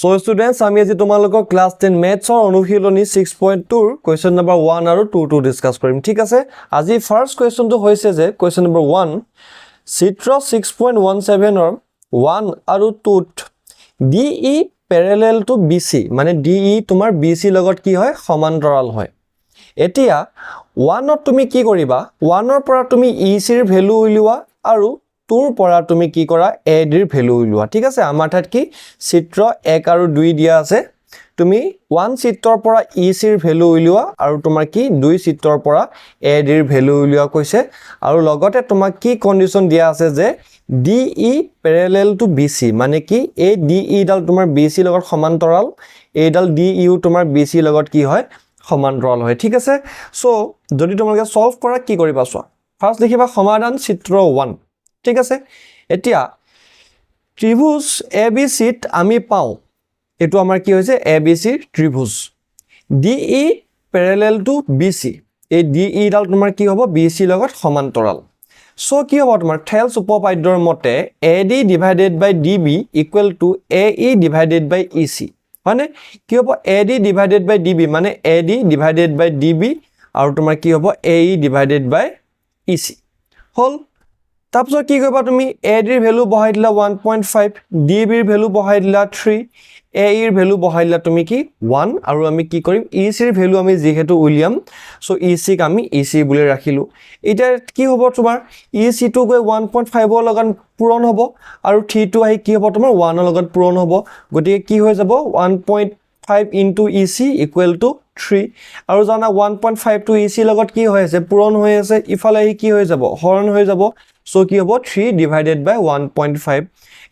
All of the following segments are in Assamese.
So students, আমি আজি তোমালোকক ক্লাস 10 maths or অনুশীলনী 6.2 question number 1 আৰু 2 ডিসকাস কৰিম ঠিক আছে আজি ফাৰ্স্ট question টো হৈছে যে question number 1 চিত্ৰ 6.17 ৰ 1 আৰু 2 DE parallel to BC মানে DE তোমাৰ BC লগত কি হয় সমান্তৰাল হয় এতিয়া 1 ত তুমি কি কৰিবা 1 ৰ পৰা তুমি EC ৰ ভ্যালু উলিওৱা আৰু 2 ৰ পৰা তুমি কি কৰা AD ৰ ভ্যালু উলিওৱা ঠিক আছে আমাৰ ঠাত কি চিত্ৰ 1 আৰু 2 দিয়া আছে তুমি 1 চিত্ৰৰ পৰা EC ৰ ভ্যালু উলিওৱা আৰু তোমাৰ কি 2 চিত্ৰৰ পৰা AD ৰ ভ্যালু উলিওৱা কৈছে আৰু লগতে তোমাক কি কন্ডিশন দিয়া আছে যে DE parallel to BC মানে কি এই DE ডাল তোমাৰ BC লগত সমান্তৰাল এই ডাল DE তোমাৰ BC লগত কি হয় সমান্তৰাল হয় ঠিক আছে সো যদি তোমালোকে সলভ কৰা কি কৰিবা চোৱা ফাৰ্স্ট লিখিবা সমাধান চিত্ৰ 1 ঠিক আছে এতিয়া ত্ৰিভুজ ABC ত আমি পাও এটো আমাৰ কি হৈছে ABC ত্ৰিভুজ DE parallel to BC এই DE ডাল তোমাৰ কি হ'ব BC লগত সমান্তৰাল সো কি হ'ব তোমাৰ থেলছ উপপাদ্যৰ মতে AD divided by DB equal to AE divided by EC মানে কি হ'ব AD divided by DB মানে AD divided by DB আৰু তোমাৰ কি হ'ব AE divided by EC হল তাপছ কি কৰিবা তুমি AD ৰ ভ্যালু বহাই দিলা 1.5 DB ৰ ভ্যালু বহাই দিলা 3 AE ৰ ভ্যালু বহাই দিলা তুমি কি 1 আৰু আমি কি কৰিম EC ৰ ভ্যালু আমি যেহেতু উলিয়াম সো EC ক আমি EC বুলি ৰাখিলো এটা কি হ'ব তোমাৰ EC টো গৈ 1.5 ৰ লগত পূৰণ হ'ব আৰু 3 টো আহি কি হ'ব তোমাৰ 1 ৰ লগত পূৰণ হ'ব গতিকে কি হৈ যাব 1.5 into EC equal to 3 আৰু জানা 1.5 to EC লগত কি হৈ আছে পূৰণ হৈ আছে ইফালে আহি কি হৈ যাব হৰণ হৈ যাব সো কি হ'ব 3 divided by 1.5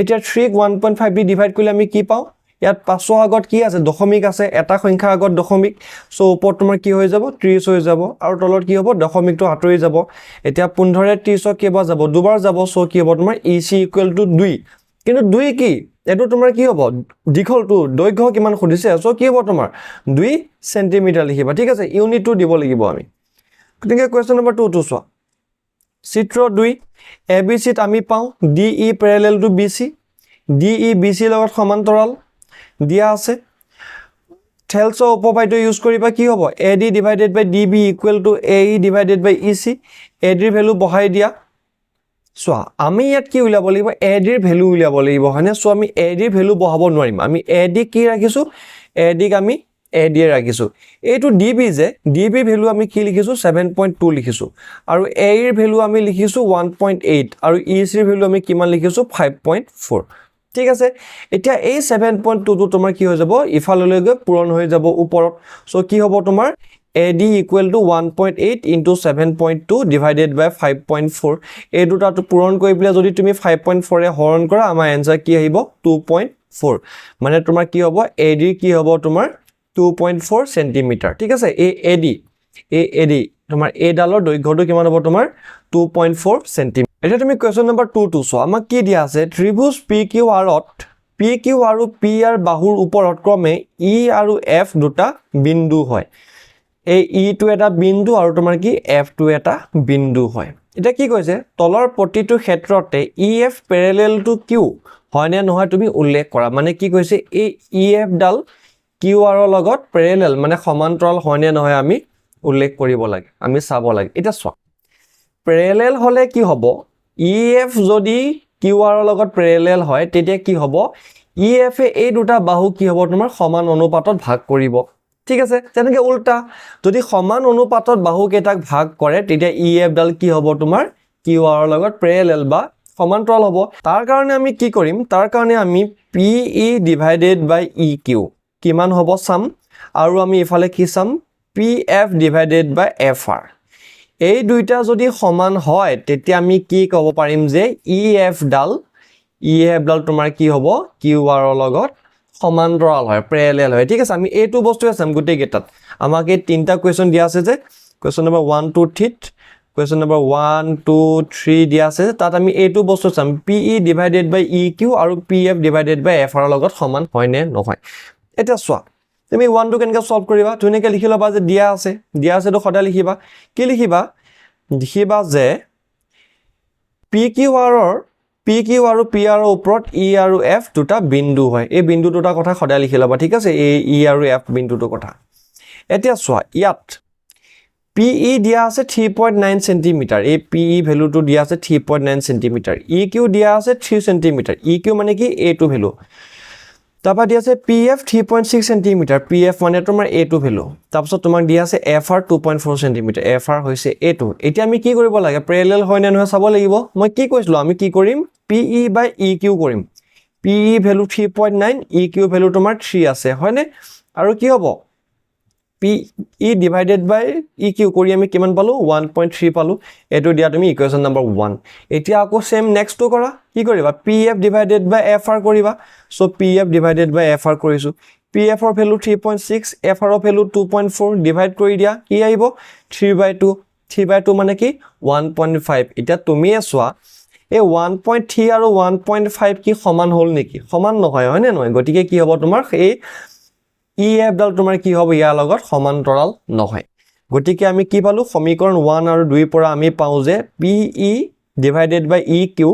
এটা 3 ক 1.5 দি ডিভাইড কৰিলে আমি কি পাও ইয়াত 500 আগত কি আছে দশমিক আছে এটা সংখ্যা আগত দশমিক সো ওপৰত তোমাৰ কি হৈ যাব 30 হৈ যাব আৰু তলত কি হ'ব দশমিকটো আঁতৰি যাব এতিয়া 15 30 কেবা যাব দুবাৰ যাব সো কি হ'ব তোমাৰ EC equal to 2 কিন্তু 2 কি এটো তোমাৰ কি হ'ব দীঘলটো দৈৰ্ঘ্য কিমান খুদিছে সো কি হ'ব তোমাৰ 2 সেন্টিমিটাৰ লিখিবা ঠিক আছে ইউনিটটো দিব লাগিব আমি গতিকে কোৱেশ্চন নম্বৰ 2 টো চোৱা চিত্ৰ 2 ABC ত আমি পাও DE parallel to BC DE BC লগত সমান্তৰাল দিয়া আছে থেলছ উপপাদ্য ইউজ কৰিবা কি হ'ব AD divided by DB equal to AE divided by EC AD ৰ ভ্যালু বহাই দিয়া সো আমি ইয়াত কি উলিয়াব লাগিব AD ৰ ভ্যালু উলিয়াব লাগিব হয়নে সো আমি AD ৰ ভ্যালু বহাব নোৱাৰিম আমি AD কি ৰাখিছো AD ক আমি AD ৰাখিছো এইটো DB যে DB ভ্যালু আমি কি লিখিছো 7.2 লিখিছো আৰু AE ৰ ভ্যালু আমি লিখিছো 1.8 আৰু EC ৰ ভ্যালু আমি কিমান লিখিছো 5.4 ঠিক আছে এতিয়া এই 7.2 টো তোমাৰ কি হৈ যাব ইফাললৈ গৈ পূৰণ হৈ যাব ওপৰত সো কি হ'ব তোমাৰ AD equal to 1.8 into 7.2 divided by 5.4 এই দুটাটো পূৰণ কৰি পেলে যদি তুমি 5.4 এ হৰণ কৰা আমাৰ आंसर কি আহিব 2.4 মানে তোমাৰ কি হ'ব AD কি হ'ব তোমাৰ 2.4 সেন্টিমিটাৰ ঠিক আছে এই AD তোমাৰ এই ডালৰ দৈৰ্ঘ্যটো কিমান হ'ব তোমাৰ 2.4 সেন্টিমিটাৰ এটা তুমি কোৱেশ্চন নম্বৰ 2 টো চোৱা আমাক কি দিয়া আছে ত্ৰিভুজ PQR ত PQ আৰু PR বাহুৰ ওপৰত ক্ৰমে E আৰু F দুটা বিন্দু হয় এই E টো এটা বিন্দু আৰু তোমাৰ কি F টো এটা বিন্দু হয় এটা কি কৈছে তলৰ প্ৰতিটো ক্ষেত্ৰতে EF parallel to Q হয়নে নহয় তুমি উল্লেখ কৰা মানে কি কৈছে এই EF ডাল QR ৰ লগত parallel মানে সমান্তৰাল হয়নে নহয় আমি উল্লেখ কৰিব লাগে আমি চাব লাগে এটা চোৱা parallel হলে কি হ'ব EF যদি QR ৰ লগত parallel হয় তেতিয়া কি হ'ব EF এ এই দুটা বাহু কি হ'ব তোমাৰ সমান অনুপাতত ভাগ কৰিব ঠিক আছে তেনেকে উল্টা যদি সমান অনুপাতত বাহু কেটাক ভাগ কৰে তেতিয়া EF ডাল কি হ'ব তোমাৰ QR ৰ লগত parallel বা সমান্তৰাল হ'ব তাৰ কাৰণে আমি কি কৰিম তাৰ কাৰণে আমি PE divided by EQ কিমান হ'ব সাম আৰু আমি ইফালে কি সাম PF divided by FR এই দুইটা যদি সমান হয় তেতিয়া আমি কি ক'ব পাৰিম যে EF ডাল তোমাৰ কি হ'ব QR ৰ লগত সমান্তৰাল হয় parallel হয় ঠিক আছে আমি এইটো বস্তু আছাম গুটেই গেটাত আমাকে তিনটা কোৱেশ্চন দিয়া আছে যে কোৱেশ্চন নম্বৰ 1 2 3 কোৱেশ্চন নম্বৰ 1 2 3 দিয়া আছে তাত আমি এইটো বস্তু চাম PE divided by EQ আৰু PF divided by FR ৰ লগত সমান হয় নে নহয় এটা চোৱা তুমি 1 টো কেনেকৈ সলভ কৰিবা তুমিকে লিখি লবা যে দিয়া আছে তো সদা লিখিবা কি লিখিবা যে PQR ৰ পি কিউ আৰু পি আৰৰ ওপৰত ই আৰু এফ দুটা বিন্দু হয় এই বিন্দু দুটা কথা সদায় লিখি ল'বা ঠিক আছে এই ই আৰু এফ বিন্দুটোৰ কথা এতিয়া চোৱা ইয়াত পি ই দিয়া আছে 3.9 সেন্টিমিটাৰ এই পি ই ভ্যালুটো দিয়া আছে 3.9 সেন্টিমিটাৰ ই কিউ দিয়া আছে 3 সেন্টিমিটাৰ ই কিউ মানে কি এ টু ভ্যালু তাৰপা দিয়া আছে P F 3.6 centimetre P F মানে তোমাৰ এ টু ভ্যালু তাৰপিছত তোমাক দিয়া আছে F R 2.4 centimetre F R হৈছে এ টু এতিয়া আমি কি কৰিব লাগে প্যাৰেলাল হয় নে নহয় চাব লাগিব মই কি কৈছিলো আমি কি কৰিম P E by E Q কৰিম P E value 3.9 E Q value তোমাৰ 3 আছে হয়নে আৰু কি হ'ব P E divided by E Q কৰি আমি কিমান পালো 1.3 পালো এটো দিয়া তুমি ইকুৱেশ্যন নম্বৰ 1 এতিয়া আকৌ সেম নেক্সট টু কৰা কি কৰিবা P F divided by F R কৰিবা so P F divided by F R কৰিছো পি এফ ৰ ভ্যালু 3.6 এফ আৰ ৰ ভ্যালু 2.4 ডিভাইড কৰি দিয়া কি আহিব 3/2 3/2 মানে কি 1.5 এতিয়া তুমিয়ে চোৱা এই 1.3 আৰু 1.5 কি সমান হল নেকি সমান নহয় হয়নে নহয় গতিকে কি হ'ব তোমাৰ এই ই এফ ডাল তোমাৰ কি হ'ব ইয়াৰ লগত সমান্তৰাল নহয় গতিকে আমি কি পালো সমীকৰণ 1 আৰু 2 পৰা আমি পাও যে P E divided by E Q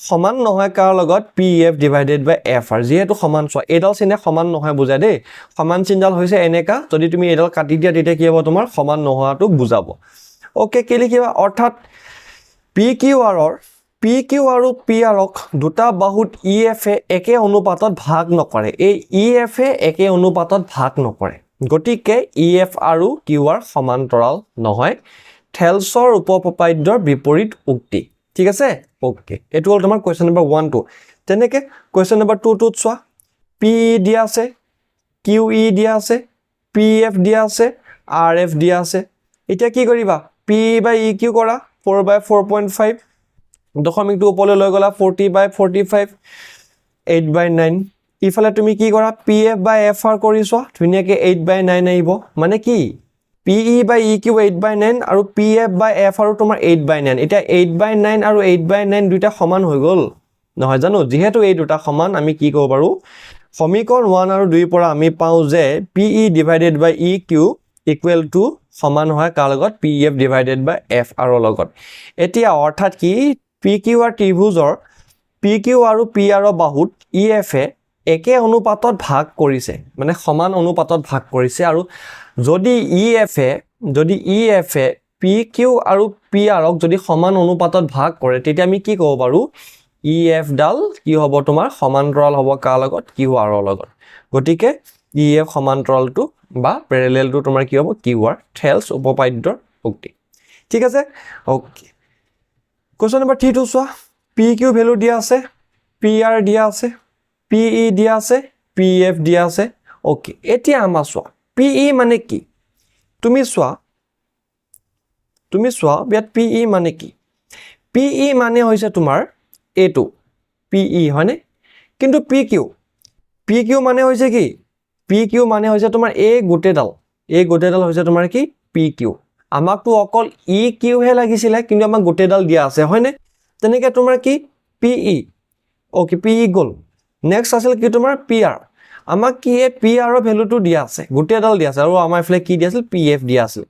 সমান নহয় কাৰ লগত P F divided by F R যেহেতু সমান চোৱা এডাল চিনে সমান নহয় বুজা দেই সমান চিনডাল হৈছে এনেকা যদি তুমি এডাল কাটি দিয়া তেতিয়া কি হ'ব তোমাৰ সমান নোহোৱাটো বুজাব ওকে কি লিখিবা অৰ্থাৎ পি কিউ আৰু পি আৰক দুটা বাহুত ই এফ এ একে অনুপাতত ভাগ নকৰে এই ই এফ এ একে অনুপাতত ভাগ নকৰে গতিকে ই এফ আৰু কিউ আৰ সমান্তৰাল নহয় থেলছৰ উপপাদ্যৰ বিপৰীত উক্তি ঠিক আছে ওকে এটো হল তোমাৰ কোৱেশ্চন নম্বৰ 1 2 তেনেকে কোৱেশ্চন নম্বৰ 2 2 চোৱা পি ই দিয়া আছে কিউ ই দিয়া আছে পি এফ দিয়া আছে আৰ এফ দিয়া আছে এতিয়া কি কৰিবা পি বাই ই কিউ কৰা 4/4.5 দশমিকটো ওপৰলৈ লৈ গলা 40/45 8/9 ইফালে তুমি কি কৰা পি এফ বাই এফ আৰ কৰিছোৱা ধুনিয়াকে 8/9 আহিব মানে কি P E by E Q 8/9 আৰু পি এফ বাই এফ আৰ তোমাৰ 8/9 এটা 8/9 আৰু 8/9 দুটা সমান হৈ গল নহয় জানো যেহেতু এই দুটা সমান আমি কি কৰিব পাৰো সমীকৰণ 1 আৰু 2 পৰা আমি পাও যে P E divided by E Q equal to সমান হয় কাৰ লগত P F divided by F R লগত এতিয়া অৰ্থাৎ কি পি কিউ আৰ ত্ৰিভুজৰ পি কিউ আৰু পি আৰ বাহুত ই এফ এ একে অনুপাতত ভাগ কৰিছে মানে সমান অনুপাতত ভাগ কৰিছে আৰু যদি E F A P Q আৰু পি আৰক যদি সমান অনুপাতত ভাগ কৰে তেতিয়া আমি কি ক'ব পাৰো ই এফ ডাল কি হ'ব তোমাৰ সমান্তৰাল হ'ব কাৰ লগত কিউ আৰৰ লগত গতিকে ই এফ সমান্তৰালটো বা প্যাৰেলেলটো তোমাৰ কি হ'ব কিউ আৰ থেলছ উপপাদ্যৰ উক্তি ঠিক আছে ওকে কোৱেশ্চন নম্বৰ 3 চোৱা পি কিউ ভ্যালু দিয়া আছে পি আৰ দিয়া আছে পি ই দিয়া আছে পি এফ দিয়া আছে ওকে এতিয়া আমাৰ চোৱা পি ই মানে কি তুমি চোৱা ইয়াত পি ই মানে কি পি ই মানে হৈছে তোমাৰ এটো পি ই হয়নে কিন্তু পি কিউ মানে হৈছে কি পি কিউ মানে হৈছে তোমাৰ এই গোটেডাল হৈছে তোমাৰ কি পি কিউ আমাকটো অকল ই কিউ হে লাগিছিলে কিন্তু আমাক গোটেডাল দিয়া আছে হয়নে তেনেকে তোমাৰ কি P E okay P E গল নেক্সট আছিল কি তোমাৰ পি আৰ আমাক কি এই পি আৰ ৰ ভ্যালুটো দিয়া আছে গোটেডাল দিয়া আছে আৰু আমাৰ ইফালে কি দিয়া আছিল পি এফ দিয়া আছিল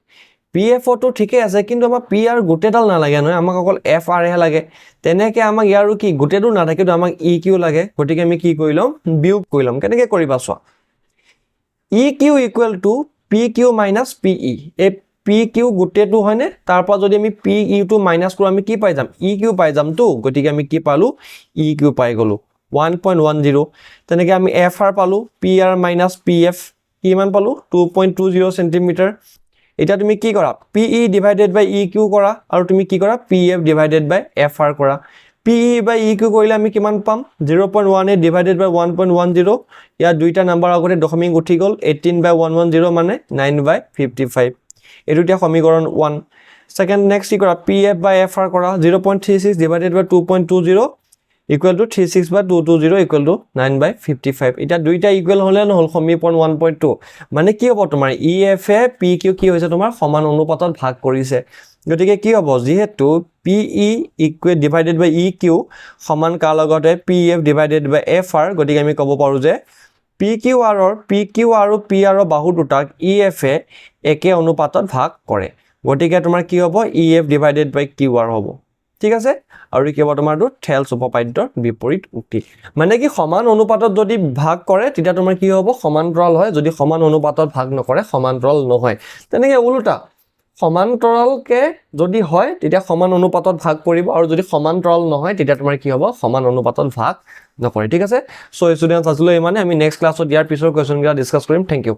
পি এফ টো ঠিকে আছে কিন্তু আমাৰ পি আৰ গোটেডাল নালাগে নহয় আমাক অকল এফ আৰ হে লাগে তেনেকে আমাক ইয়াৰো কি গোটেটো নাথাকে তো আমাক ই কিউ লাগে গতিকে আমি কি কৰিলম বিয়োগ কৰিলম কেনেকে কৰিবা চোৱা E Q equal to P Q minus P E এই পি কিউ গোটেটো হয়নে তাৰ পৰা যদি আমি পি ইউ টো মাইনাস কৰো আমি কি পাই যাম ই কিউ পাই যাম তো গতিকে আমি কি পালো ই কিউ পাই গলো 1.10 তেনেকে আমি এফ আৰ পালো P R minus P F কিমান পালো 2.20 সেন্টিমিটাৰ এটা তুমি কি কৰা P E divided by E Q কৰা আৰু তুমি কি কৰা P F divided by F R কৰা P E by E Q কৰিলে আমি কিমান পাম 0.18 ডিভাইডেড বাই 1.10 ইয়াৰ দুইটা নাম্বাৰ আগতে দশমিক উঠি গল 18/110 মানে 9/55 এটো এতিয়া সমীকৰণ 1 সেকেন্ড নেক্সট কি কৰা পি এফ বাই এফ আৰ কৰা 0.36 divided by 2.20 equal to 36/220 equal to 9/55 এটা দুইটা ইকুৱেল হলে নহল সমীকৰণ 1.2 মানে কি হ'ব তোমাৰ EF এ PQ কি হৈছে তোমাৰ সমান অনুপাতত ভাগ কৰিছে গতিকে কি হ'ব যেহেতু PE ইকুৱেল ডিভাইডেড বাই EQ সমান কাৰ লগতে PF ডিভাইডেড বাই FR গতিকে আমি ক'ব পাৰো যে PQ আৰু PR ৰ বাহু দুটাক EF এ একে অনুপাতত ভাগ কৰে গতিকে তোমাৰ কি হ'ব EF ডিভাইডেড বাই QR হ'ব ঠিক আছে আৰু কি হ'ব তোমাৰটো থেলছ উপপাদ্যৰ বিপৰীত উক্তি মানে কি সমান অনুপাতত যদি ভাগ কৰে তেতিয়া তোমাৰ কি হ'ব সমান্তৰাল হয় যদি সমান অনুপাতত ভাগ নকৰে সমান্তৰাল নহয় তেনেকে উল্টা সমান্তৰালকে যদি হয় তেতিয়া সমান অনুপাতত ভাগ কৰিব আৰু যদি সমান্তৰাল নহয় তেতিয়া তোমাৰ কি হ'ব সমান অনুপাতত ভাগ নকৰে ঠিক আছে সো ষ্টুডেন্টস আজিলৈ ইমানে আমি নেক্সট ক্লাছত ইয়াৰ পিছৰ কোৱেশ্চনকেইটা ডিসকাস কৰিম থ্যাংক ইউ